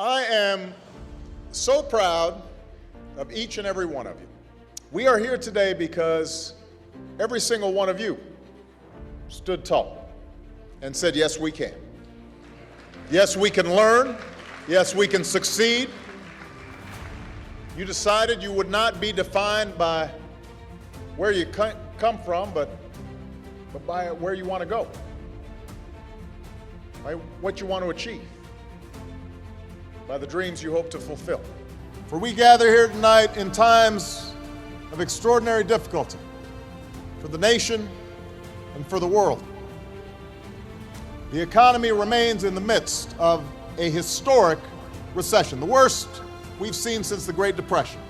I am so proud of each and every one of you. We are here today because every single one of you stood tall and said, yes, we can. Yes, we can learn. Yes, we can succeed. You decided you would not be defined by where you come from, but by where you want to go, by what you want to achieve, by the dreams you hope to fulfill. For we gather here tonight in times of extraordinary difficulty for the nation and for the world. The economy remains in the midst of a historic recession, the worst we've seen since the Great Depression.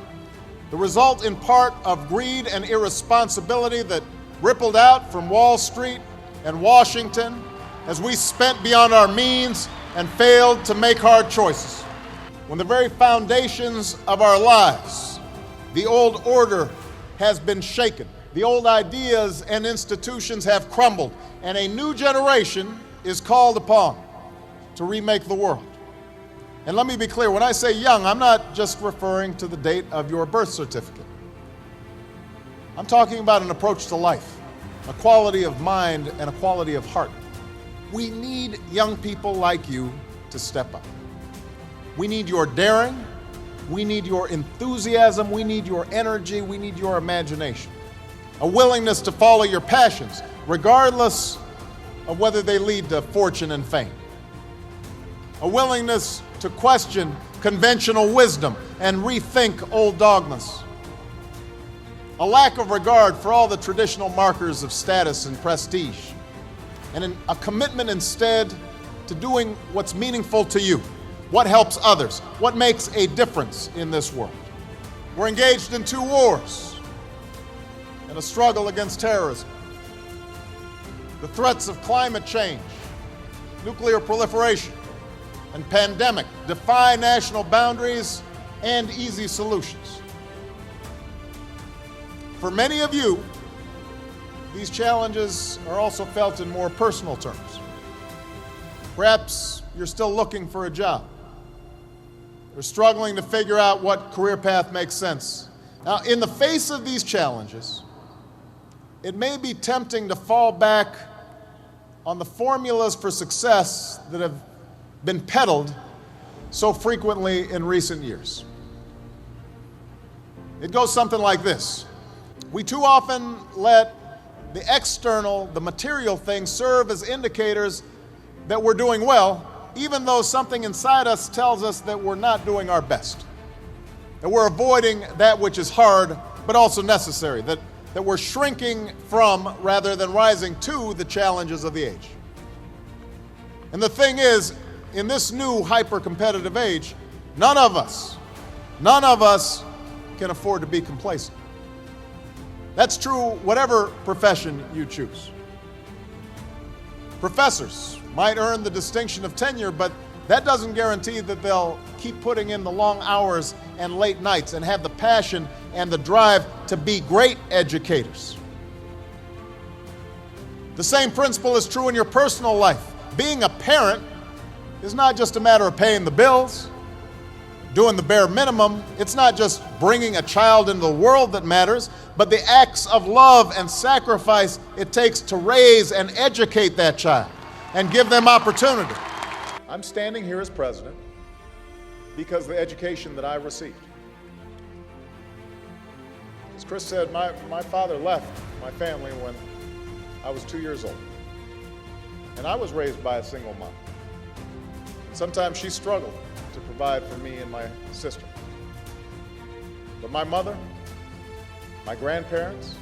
The result in part of greed and irresponsibility that rippled out from Wall Street and Washington as we spent beyond our means and failed to make hard choices. When the very foundations of our lives, the old order has been shaken, the old ideas and institutions have crumbled, and a new generation is called upon to remake the world. And let me be clear, when I say young, I'm not just referring to the date of your birth certificate. I'm talking about an approach to life, a quality of mind and a quality of heart. We need young people like you to step up. We need your daring, we need your enthusiasm, we need your energy, we need your imagination. A willingness to follow your passions, regardless of whether they lead to fortune and fame. A willingness to question conventional wisdom and rethink old dogmas. A lack of regard for all the traditional markers of status and prestige. And a commitment instead to doing what's meaningful to you, what helps others, what makes a difference in this world. We're engaged in 2 wars and a struggle against terrorism. The threats of climate change, nuclear proliferation, and pandemic defy national boundaries and easy solutions. For many of you, these challenges are also felt in more personal terms. Perhaps you're still looking for a job. You're struggling to figure out what career path makes sense. Now, in the face of these challenges, it may be tempting to fall back on the formulas for success that have been peddled so frequently in recent years. It goes something like this. We too often let the external, the material things serve as indicators that we're doing well, even though something inside us tells us that we're not doing our best, that we're avoiding that which is hard but also necessary, that we're shrinking from rather than rising to the challenges of the age. And the thing is, in this new hyper-competitive age, none of us can afford to be complacent. That's true whatever profession you choose. Professors might earn the distinction of tenure, but that doesn't guarantee that they'll keep putting in the long hours and late nights and have the passion and the drive to be great educators. The same principle is true in your personal life. Being a parent is not just a matter of paying the bills, doing the bare minimum. It's not just bringing a child into the world that matters, but the acts of love and sacrifice it takes to raise and educate that child and give them opportunity. I'm standing here as president because of the education that I received. As Chris said, my father left my family when I was 2 years old. And I was raised by a single mom. Sometimes she struggled to provide for me and my sister. But my mother, my grandparents,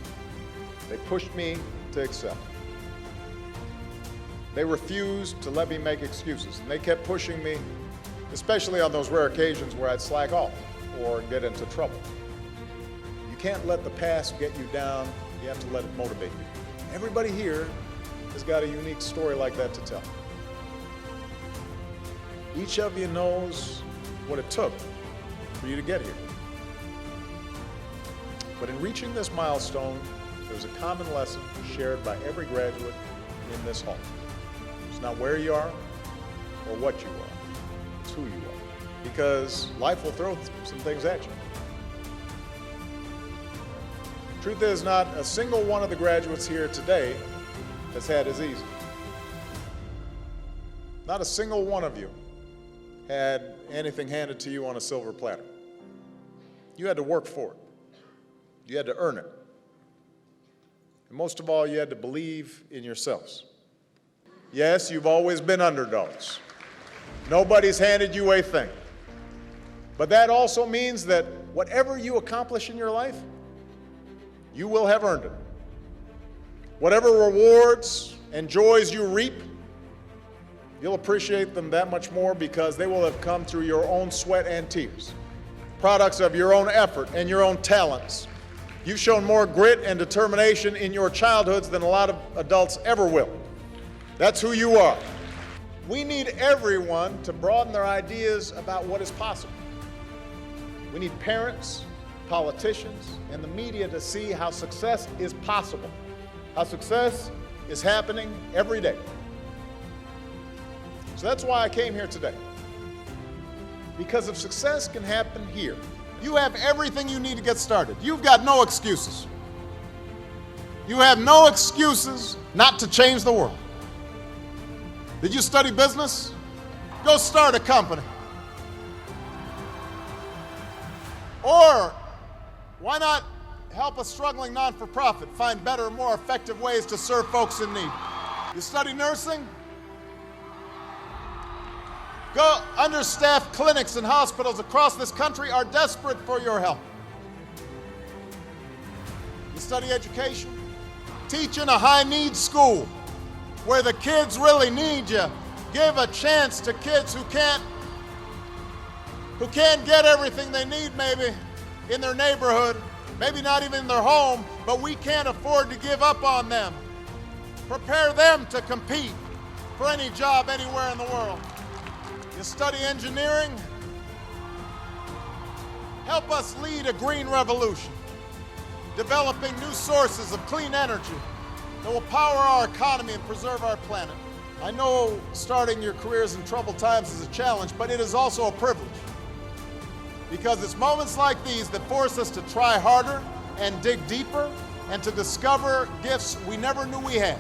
they pushed me to excel. They refused to let me make excuses, and they kept pushing me, especially on those rare occasions where I'd slack off or get into trouble. You can't let the past get you down, you have to let it motivate you. Everybody here has got a unique story like that to tell. Each of you knows what it took for you to get here. But in reaching this milestone, there's a common lesson shared by every graduate in this hall. It's not where you are or what you are, it's who you are. because life will throw some things at you. Truth is, not a single one of the graduates here today has had as easy. Not a single one of you had anything handed to you on a silver platter. You had to work for it. You had to earn it. And most of all, you had to believe in yourselves. Yes, you've always been underdogs. Nobody's handed you a thing. But that also means that whatever you accomplish in your life, you will have earned it. Whatever rewards and joys you reap, you'll appreciate them that much more because they will have come through your own sweat and tears, products of your own effort and your own talents. You've shown more grit and determination in your childhoods than a lot of adults ever will. That's who you are. We need everyone to broaden their ideas about what is possible. We need parents, politicians, and the media to see how success is possible, how success is happening every day. So that's why I came here today. Because if success can happen here, you have everything you need to get started. You've got no excuses. You have no excuses not to change the world. Did you study business? Go start a company. Or why not help a struggling non-for-profit find better, more effective ways to serve folks in need? You study nursing? Go. Understaffed clinics and hospitals across this country are desperate for your help. You study education? Teach in a high-needs school where the kids really need you. Give a chance to kids who can't get everything they need maybe in their neighborhood, maybe not even in their home, but we can't afford to give up on them. Prepare them to compete for any job anywhere in the world. You study engineering? Help us lead a green revolution, developing new sources of clean energy that will power our economy and preserve our planet. I know starting your careers in troubled times is a challenge, but it is also a privilege. Because it's moments like these that force us to try harder and dig deeper and to discover gifts we never knew we had,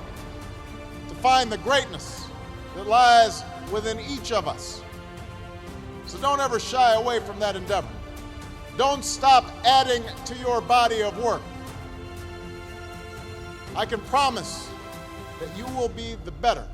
to find the greatness that lies within each of us. So don't ever shy away from that endeavor. Don't stop adding to your body of work. I can promise that you will be the better